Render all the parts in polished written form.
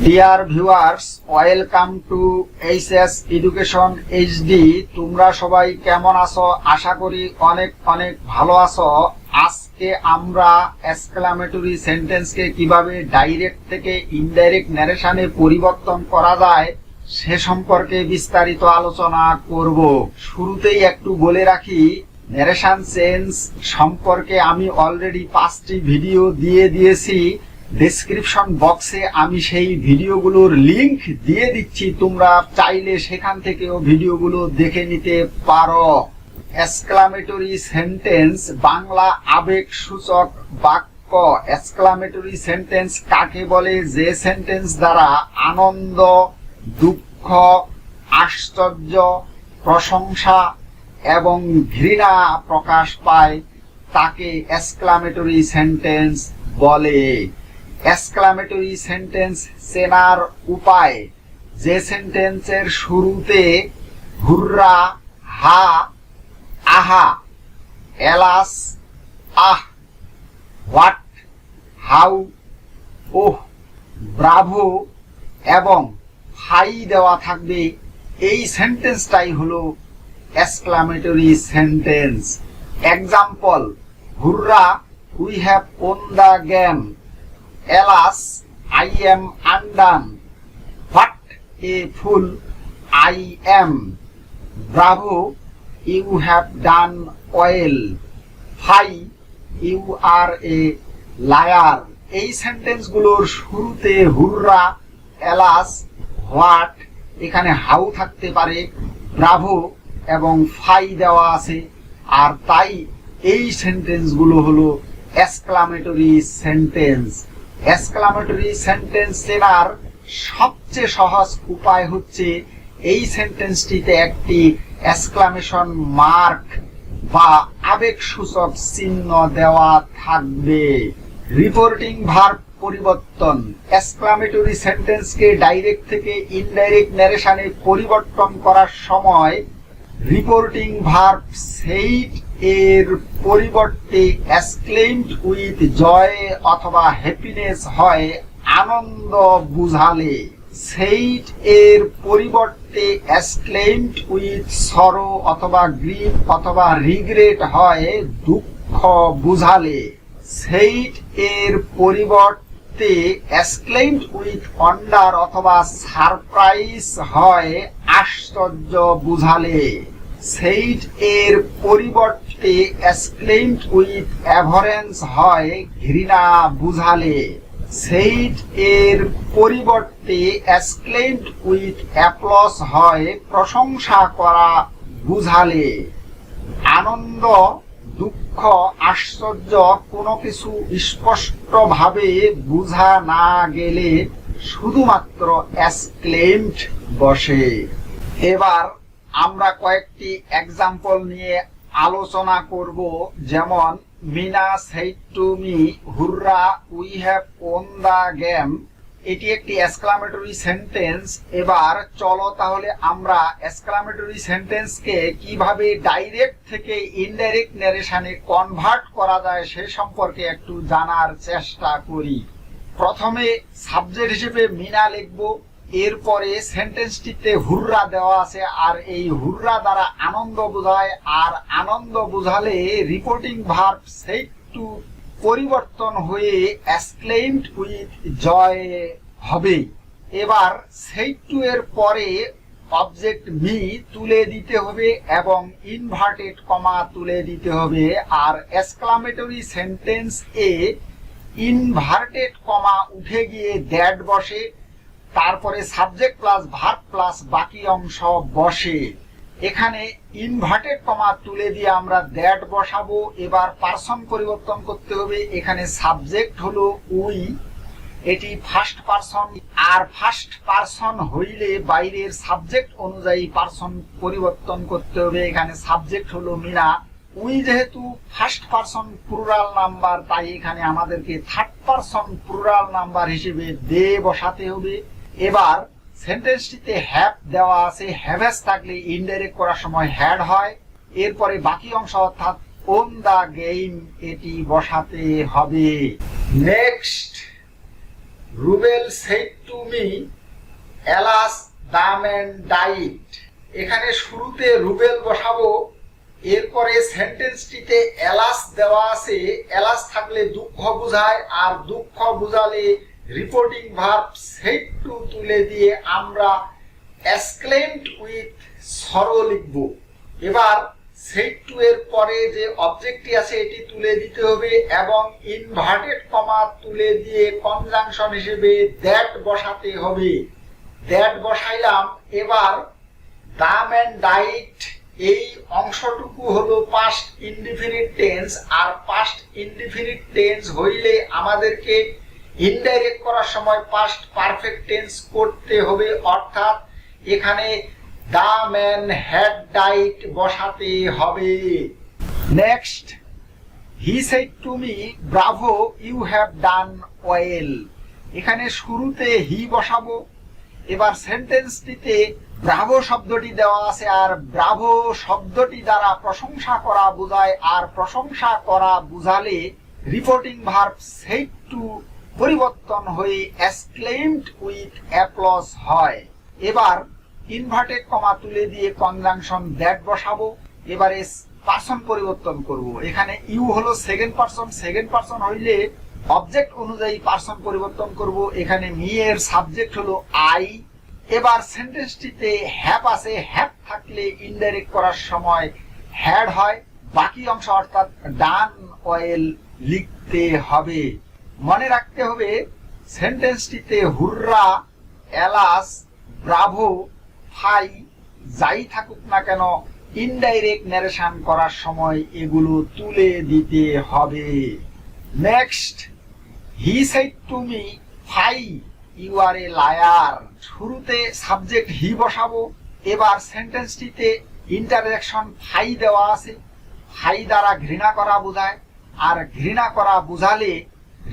Dear viewers, welcome to HS education HD. তোমরা সবাই কেমন আছো? আশা করি অনেক অনেক ভালো আছো। আজকে আমরা এক্সক্লামেটরি সেন্টেন্সকে কিভাবে ডাইরেক্ট থেকে ইনডাইরেক্ট ন্যারেশনে পরিবর্তন করা যায় সে সম্পর্কে বিস্তারিত আলোচনা করব। শুরুতেই একটু বলে রাখি, ন্যারেশন চেঞ্জ সম্পর্কে আমি অলরেডি 5টি ভিডিও দিয়েছি। ডেসক্রিপশন বক্সে আমি সেই ভিডিওগুলোর লিংক দিয়ে দিচ্ছি, তোমরা চাইলে সেখান থেকেও ভিডিওগুলো দেখে নিতে পারো। এক্সক্লামেটরি সেন্টেন্স বাংলা আবেগসূচক বাক্য। এক্সক্লামেটরি সেন্টেন্স কাকে বলে? যে সেন্টেন্স দ্বারা আনন্দ, দুঃখ, আশ্চর্য, প্রশংসা এবং ঘৃণা প্রকাশ পায় তাকে এক্সক্লামেটরি সেন্টেন্স বলে। এক্সক্লামেটরি সেন্টেন্স চেনার উপায়: যে সেন্টেন্সের শুরুতে hurrah, ha, aha, alas, ah, what, how, oh, bravo এবং হাই দেওয়া থাকবে, এই সেন্টেন্সটাই হলো exclamatory sentence. Example: hurrah, we have won the game. Alas, I am undone. What a fool I am. Bravo, you have done well. Hi, you are a liar. এই সেন্টেন্সগুলোর শুরুতে হুররা, alas, what, এখানে how থাকতে পারে, Bravo এবং phi দেওয়া আছে, আর তাই এই সেন্টেন্সগুলো হলো এক্সক্লামেটরি সেন্টেন্স। এক্সক্লামেটরি সেন্টেন্স চেনার সবচেয়ে সহজ উপায় হচ্ছে এই সেন্টেন্সটিতে একটি এক্সক্লামেশন মার্ক বা আবেগসূচক চিহ্ন দেওয়া থাকবে। রিপোর্টিং ভার্ব পরিবর্তন। এক্সক্লামেটরি সেন্টেন্সকে ডাইরেক্ট থেকে ইনডাইরেক্ট ন্যারেশনে পরিবর্তন করার সময় রিপোর্টিং ভার্ব সেইড এর পরিবর্তে এক্সক্লেইমড উইথ জয় অথবা হ্যাপিনেস হয় আনন্দ বুঝালে। সেইড এর পরিবর্তে এক্সক্লেইমড উইথ সরো অথবা গ্রিফ অথবা রিগ্রেট হয় দুঃখ বুঝালে। সেইড এর পরিবর্তে এক্সক্লেইমড উইথ ওয়ান্ডার অথবা সারপ্রাইজ হয় আশ্চর্য বুঝালে। সেইড এর পরিবর্তে এক্সক্লেইমড উইথ অ্যাভারেন্স হয় ঘৃণা বুঝালে। সেইড এর পরিবর্তে এক্সক্লেইমড উইথ অ্যাপ্লস হয় প্রশংসা করা বুঝালে। আনন্দ, দুঃখ, আশ্চর্য কোনো কিছু স্পষ্টভাবে বোঝা না গেলে শুধুমাত্র এক্সক্লেইমড বসে। এবার আমরা কয়েকটি এক্সাম্পল নিয়ে আলোচনা করব। যেমন, Mina said to me, hurrah, we have won the game. এটি একটি এক্সক্লামেটরি সেন্টেন্স। এবার চলো তাহলে আমরা এক্সক্লামেটরি সেন্টেন্সকে কিভাবে ডাইরেক্ট থেকে ইনডাইরেক্ট ন্যারেশনে কনভার্ট করা যায় সে সম্পর্কে একটু জানার চেষ্টা করি। প্রথমে সাবজেক্ট হিসেবে মিনা লিখব, এরপরে সেন্টেন্সটিতে হুররা দেওয়া আছে, আর এই হুররা দ্বারা আনন্দ বোঝায়, আর আনন্দ বোঝালে রিপোর্টিং ভার্ব সেইড টু পরিবর্তন হয়ে এক্সক্লেইমড উইথ জয় হবে। এবার সেইড টু এর পরে অবজেক্ট মি তুলে দিতে হবে এবং ইনভার্টেড কমা তুলে দিতে হবে। আর এক্সক্লামেটরি সেন্টেন্স এ ইনভার্টেড কমা উঠে গিয়ে দ্যাট বসে, তারপরে সাবজেক্ট প্লাস ভার্ব প্লাস বাকি অংশ বসে। এখানে ইনভার্টেড কমা তুলে দিয়ে আমরা দ্যাট বসাবো। এবার পারসন পরিবর্তন করতে হবে। এখানে সাবজেক্ট হলো উই, এটি ফার্স্ট পারসন, আর ফার্স্ট পারসন হইলে বাইরের সাবজেক্ট অনুযায়ী পারসন পরিবর্তন করতে হবে। এখানে সাবজেক্ট হলো মিনা, উই যেহেতু ফার্স্ট পারসন প্লুরাল নাম্বার, তাই এখানে আমাদেরকে থার্ড পারসন প্লুরাল নাম্বার হিসেবে দে বসাতে হবে। এবার সেন্টেন্সটিতে হ্যাভ দেওয়া আছে, হ্যাভেস থাকলে ইনডাইরেক্ট করার সময় হ্যাড হয়। এরপরে বাকি অংশ অর্থাৎ ওন দ্য গেম এটি বসাতে হবে। Next, Rubel shed to me alas দাম এন্ড ডাইট। এখানে শুরুতে রুবেল বসাবো, এরপরে সেন্টেন্সটিতে এলাস দেওয়া আছে, এলাস থাকলে দুঃখ বোঝায়, আর দুঃখ বোঝালে রিপোর্টিং ভার্ব সেড টু তুলে দিয়ে আমরা এক্সক্লেমড উইথ সরো লিখব। এবার সেড টু এর পরে যে অবজেক্টটি আছে এটি তুলে দিতে হবে এবং ইনভার্টেড কমা তুলে দিয়ে কনজাংশন হিসেবে দ্যাট বসাতে হবে। দ্যাট বসাইলাম। এবার দাম এন্ড ডাইট এই অংশটুকু হলো পাস্ট ইনডিফিনিট টেন্স, আর পাস্ট ইনডিফিনিট টেন্স হইলে আমাদেরকে ইনডাইরেক্ট করার সময় পাস্ট পারফেক্ট টেন্স করতে হবে, অর্থাৎ এখানে দা ম্যান হ্যাড ডাইট বসাতে হবে। Next, he said to me bravo you have done well. এখানে শুরুতে হি বসাবো। এবার সেন্টেন্সটিতে ব্রাভো শব্দটি দেওয়া আছে, আর ব্রাভো শব্দটি দ্বারা প্রশংসা করা বোঝায়, আর প্রশংসা করা বুঝালে রিপোর্টিং ভার্ব সেড টু পরিবর্তন হয়ে এক্সক্লেমড উইথ অ্যাপ্লজ হয়। এবার ইনভার্টেড কমা তুলে দিয়ে কনজাংশন দ্যাট বসাবো। এবারে পারসন পরিবর্তন করব। এখানে ইউ হলো সেকেন্ড পারসন, সেকেন্ড পারসন হইলে অবজেক্ট অনুযায়ী পারসন পরিবর্তন করব। এখানে মি এর সাবজেক্ট হলো আই। এবার সেন্টেন্সটিতে হ্যাভ আছে, হ্যাভ থাকলে ইনডাইরেক্ট করার সময় হ্যাড হয়। বাকি অংশ অর্থাৎ ডান ওয়েল লিখতে হবে। মনে রাখতে হবে সেন্টেন্সটিতে হুররা, এলাস, ব্রাভো, ফাই যাই থাকুক না কেন ইনডাইরেক্ট ন্যারেশন করার সময় এগুলো তুলে দিতে হবে। Next, he said to me fie you are a liar. শুরুতে সাবজেক্ট হি বসাবো। এবার সেন্টেন্সটিতে ইন্টারজেকশন ফাই দেওয়া আছে। ফাই দ্বারা ঘৃণা করা বোঝায়, আর ঘৃণা করা বোঝালে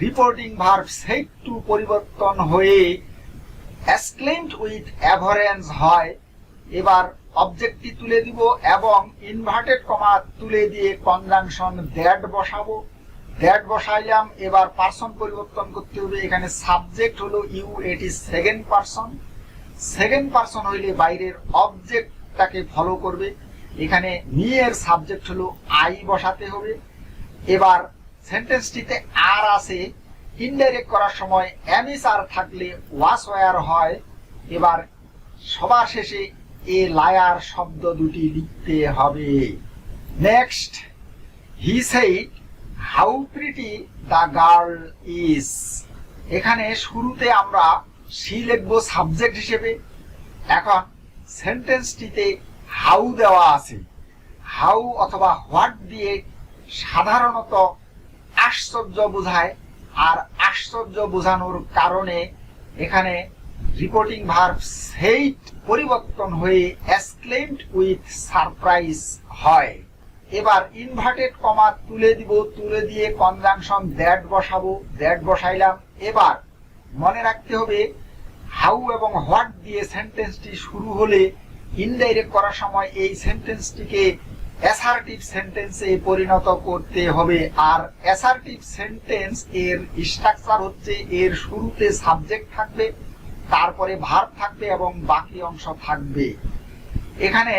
রিপোর্টিং ভার্ব সেড টু পরিবর্তন হয়ে এক্সক্লেমড উইথ অ্যাভারেন্স হয়। এবার অবজেক্টটি তুলে দিব এবং ইনভার্টেড কমা তুলে দিয়ে কনজাংশন দ্যাট বসাবো। দ্যাট বসাইলাম। এবার পারসন পরিবর্তন করতে হবে। এখানে সাবজেক্ট হলো ইউ, এটি সেকেন্ড পারসন। সেকেন্ড পারসন হইলে বাইরের অবজেক্টটাকে ফলো করবে। এখানে মি এর সাবজেক্ট হলো আই বসাতে হবে। এবার সেন্টেন্সটিতে আর আছে, ইনডাইরেক্ট করার সময় এমএস আর থাকলে ওয়াস ওয়ার হয়। এবার সবার শেষে এ লায়ার শব্দ দুটি লিখতে হবে। Next, he said how pretty the girl is. এখানে শুরুতে আমরা সি লিখবো সাবজেক্ট হিসেবে। এখন সেন্টেন্সটিতে হাউ দেওয়া আছে। হাউ অথবা হোয়াট দিয়ে সাধারণত আশ্চর্য বোঝায়, আর আশ্চর্য বোঝানোর কারণে এখানে রিপোর্টিং ভার্ব সেইড পরিবর্তন হয়ে এক্সক্লেমড উইথ সারপ্রাইজ হয়। এবার ইনভার্টেড কমা তুলে দিব, তুলে দিয়ে কনজাংশন দ্যাট বসাবো। দ্যাট বসাইলাম। এবার মনে রাখতে হবে হাউ এবং হোয়াট দিয়ে সেন্টেন্সটি শুরু হলে ইনডাইরেক্ট করার সময় এই সেন্টেন্সটিকে অ্যাসার্টিভ সেন্টেন্সে পরিণত করতে হবে। আর অ্যাসার্টিভ সেন্টেন্স এর স্ট্রাকচার হচ্ছে এর শুরুতে সাবজেক্ট থাকবে, তারপরে ভার্ব থাকবে এবং বাকি অংশ থাকবে। এখানে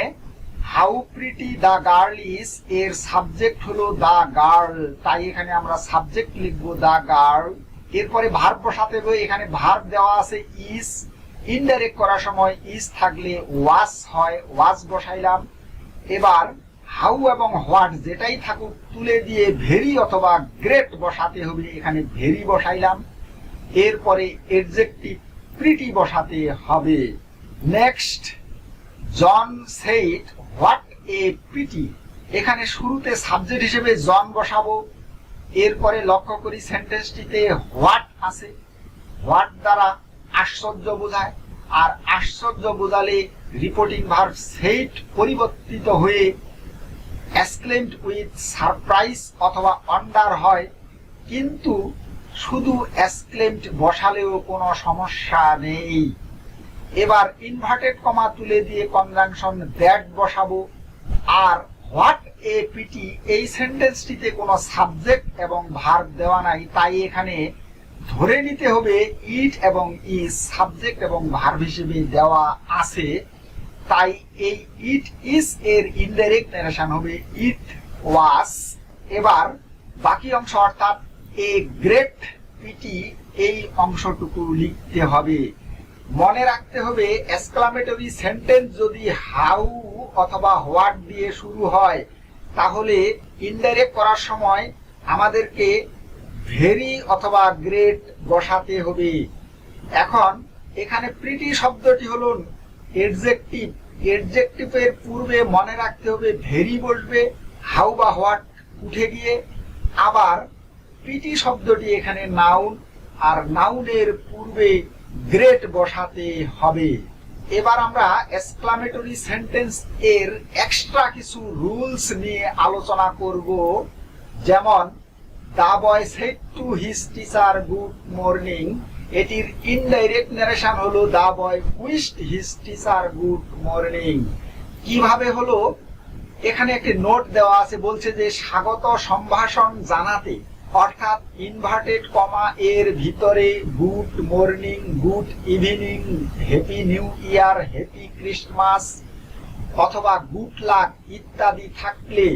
how pretty the girl is এর সাবজেক্ট হলো দ্য গার্ল, তাই এখানে আমরা সাবজেক্ট লিখবো দ্য গার্ল। এরপরে ভার্ব বসাতে হবে। এখানে ভার্ব দেওয়া আছে ইজ, ইনডাইরেক্ট করার সময় ইজ থাকলে ওয়াজ হয়, ওয়াজ বসাইলাম। এবার হাউ এবং হোয়াট যেটাই থাকুক তুলে দিয়ে ভেরি অথবা গ্রেট বসাতে হবে। এখানে ভেরি বসাইলাম। এরপরে এডজেক্টিভ প্রিটি বসাতে হবে। Next, John said what a pity. এখানে শুরুতে সাবজেক্ট হিসেবে জন বসাবো। এরপরে লক্ষ্য করি সেন্টেন্সটিতে হোয়াট আছে। হোয়াট দ্বারা আশ্চর্য বোঝায়, আর আশ্চর্য বোঝালে রিপোর্টিং ভার্ব সেইড পরিবর্তিত হয়ে এক্সক্লেমড উইথ সারপ্রাইজ অথবা ওয়ান্ডার হয়। কিন্তু শুধু এক্সক্লেমড বসালেও কোনো সমস্যা নেই। এবার ইনভার্টেড কমা তুলে দিয়ে কনজাংশন দ্যাট বসাবো। আর হোয়াট এ পিটি এই সেন্টেন্সটিতে কোনো সাবজেক্ট এবং ভার্ব দেওয়া নাই, তাই এখানে ধরে নিতে হবে ইট এবং ইজ সাবজেক্ট এবং ভার্ব হিসেবে দেওয়া আছে, তাই এই ইট ইজ এর ইনডাইরেক্ট নারেশন হবে ইট ওয়াজ। এবার বাকি অংশ অর্থাৎ এ গ্রেট পিটি, এই অংশটুকু লিখতে হবে। মনে রাখতে হবে এক্সক্লামেটরি সেন্টেন্স যদি হাউ অথবা হোয়াট দিয়ে শুরু হয় তাহলে ইনডাইরেক্ট করার সময় আমাদেরকে ভেরি অথবা গ্রেট বসাতে হবে। এখন এখানে প্রিটি শব্দটি হলো এডজেক্টিভ, এডজেক্টিভের পূর্বে মনে রাখতে হবে ভেরি বসবে, হাউ বা হোয়াট উঠে গিয়ে। আবার প্রিটি শব্দটি এখানে নাউন, আর নাউনের পূর্বে গ্রেট বসাতে হবে। এবার আমরা এক্সক্লামেটরি সেন্টেন্স এর এক্সট্রা কিছু রুলস নিয়ে আলোচনা করব। যেমন the boy said to his teacher good morning, এটির ইনডাইরেক্ট নারেশন হলো the boy wished his teacher good morning. কিভাবে হলো, এখানে একটি নোট দেওয়া আছে, বলছে যে স্বাগত সম্ভাষণ জানাতে, অর্থাৎ ইনভার্টেড কমা এর ভিতরে good morning, good evening, happy new year, happy Christmas অথবা গুড লাক ইত্যাদি থাকলে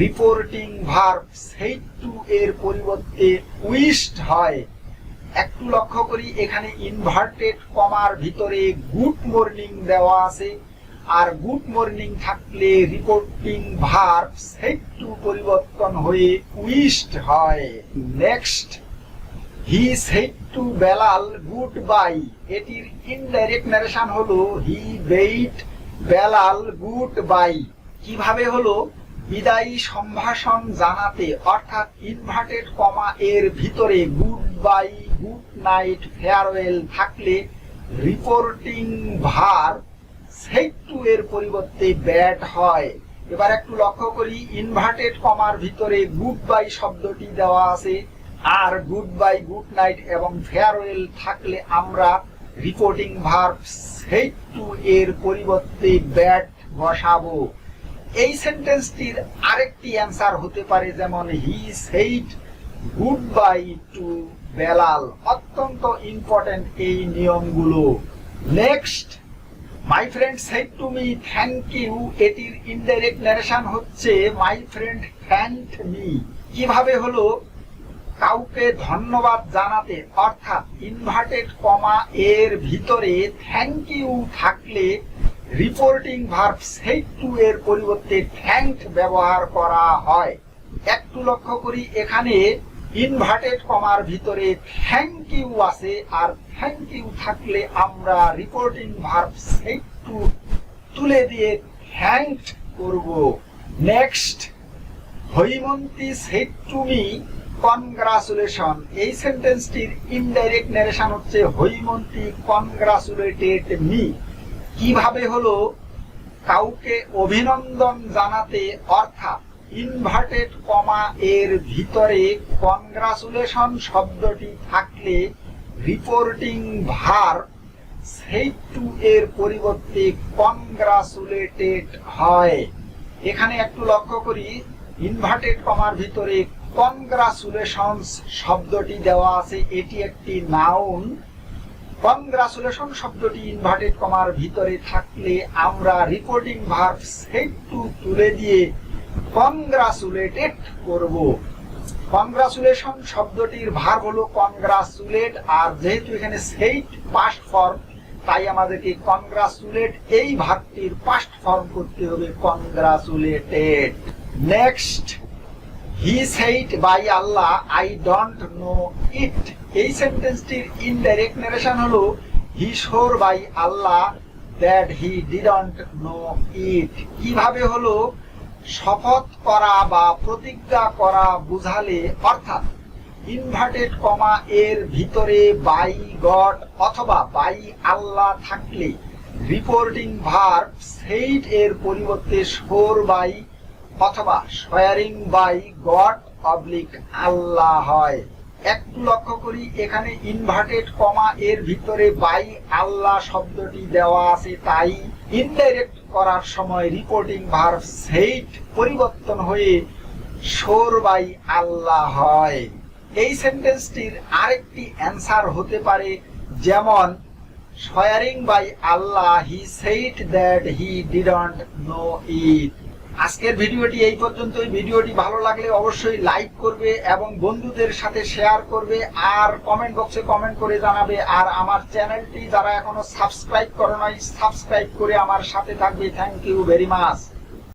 রিপোর্টিং ভার্ব সেড টু এর পরিবর্তে উইশড হয়। একটু লক্ষ্য করি, এখানে ইনভার্টেড কমার ভিতরে গুড মর্নিং দেওয়া আছে, আর গুড মর্নিং থাকলে রিপোর্টিং ভার্ব সেড টু পরিবর্তন হয়ে উইশড হয়। Next, he said two Belal good bye, এটির ইনডাইরেক্ট নারেশন হলো হি বেইড বেলাল গুড বাই। কিভাবে হলো, বিদায়ী সম্ভাষণ জানাতে, অর্থাৎ ইনভার্টেড কমা এর ভিতরে good bye, good night, farewell থাকলে রিপোর্টিং ভার্ব সেড টু এর পরিবর্তে ব্যাড হয়। এবার একটু লক্ষ্য করি, ইনভার্টেড কমার ভিতরে গুড বাই শব্দটি দেওয়া আছে, আর গুড বাই, গুড নাইট এবং ফেয়ারওয়েল থাকলে আমরা রিপোর্টিং ভার্ব সেড টু এর পরিবর্তে ব্যাড বসাবো। এই সেন্টেন্সটির আরেকটি অ্যান্সার হতে পারে, যেমন he said good bye to Belal. অত্যন্ত ইম্পর্টেন্ট এই নিয়মগুলো। Next, my friend said to me thank you, এটির ইনডাইরেক্ট নারেশন হচ্ছে মাই ফ্রেন্ড থ্যাঙ্কড মি। কিভাবে হলো, কাউকে ধন্যবাদ জানাতে, অর্থাৎ ইনভার্টেড কমা এর ভিতরে থ্যাংক ইউ থাকলে রিপোর্টিং ভার্ব সেড টু এর পরিবর্তে থ্যাঙ্কড ব্যবহার করা হয়। একটু লক্ষ্য করি, এখানে ইনভার্টেড কমার ভিতরে থ্যাংক ইউ আছে, আর থ্যাংক ইউ থাকলে আমরা রিপোর্টিং ভার্ব সেড টু তুলে দিয়ে থ্যাঙ্কড করব। Next, Haimanti shed to me congratulation, এই সেন্টেন্সটির ইনডাইরেক্ট নারেশন হচ্ছে হৈমন্তী কনগ্রাচুলেটেড মি। কিভাবে হলো, কাউকে অভিনন্দন জানাতে, অর্থাৎ ইনভার্টেড কমা এর ভিতরে কনগ্রাচুলেশন শব্দটি থাকলে রিপোর্টিং ভার্ব সেড টু এর পরিবর্তে কনগ্রাচুলেটেড হয়। এখানে একটু লক্ষ্য করি, ইনভার্টেড কমার ভিতরে কনগ্রাচুলেশনস শব্দটি দেওয়া আছে, এটি একটি নাউন। কনগ্রাচুলেশন শব্দটি ইনভার্টেড কমার ভিতরে থাকলে আমরা রিপোর্টিং ভার্ব সেড টু তুলে দিয়ে কনগ্রাচুলেটেড করব। কনগ্রাচুলেশন শব্দটির ভার্ব হলো কনগ্রাচুলেট, আর যেহেতু এখানে সেড পাস্ট ফর্ম, তাই আমাদেরকে কনগ্রাচুলেট এই ভার্বটির পাস্ট ফর্ম করতে হবে congratulated. Next, he said by Allah I don't know it, এই সেন্টেন্সটির ইনডাইরেক্ট নারেশন হলো he swore by Allah that he didn't know it. কিভাবে হলো, শপথ করা বা প্রতিজ্ঞা করা বুঝালে, অর্থাৎ ইনভার্টেড কমা এর ভিতরে বাই গড অথবা বাই আল্লাহ থাকলে রিপোর্টিং ভার্ব সেইড এর পরিবর্তে সোর বাই অথবা সোয়ারিং বাই গড অবলিক আল্লাহ হয়। একটু লক্ষ্য করি, এখানে ইনভার্টেড কমা এর ভিতরে বাই আল্লাহ শব্দটি দেওয়া আছে, তাই ইনডাইরেক্ট করার সময় রিপোর্টিং ভার্ব সেইড পরিবর্তন হয়ে সোর বাই আল্লাহ হয়। এই সেন্টেন্সটির আরেকটি অ্যান্সার হতে পারে, যেমন swearing by Allah he said that he didn't know it. আজকের ভিডিওটি এই পর্যন্তই। ভিডিওটি ভালো লাগলে অবশ্যই লাইক করবে এবং বন্ধুদের সাথে শেয়ার করবে, আর কমেন্ট বক্সে কমেন্ট করে জানাবে। আর আমার চ্যানেলটি যারা এখনো সাবস্ক্রাইব করে নাই, সাবস্ক্রাইব করে আমার সাথে থাকবে। Thank you very much.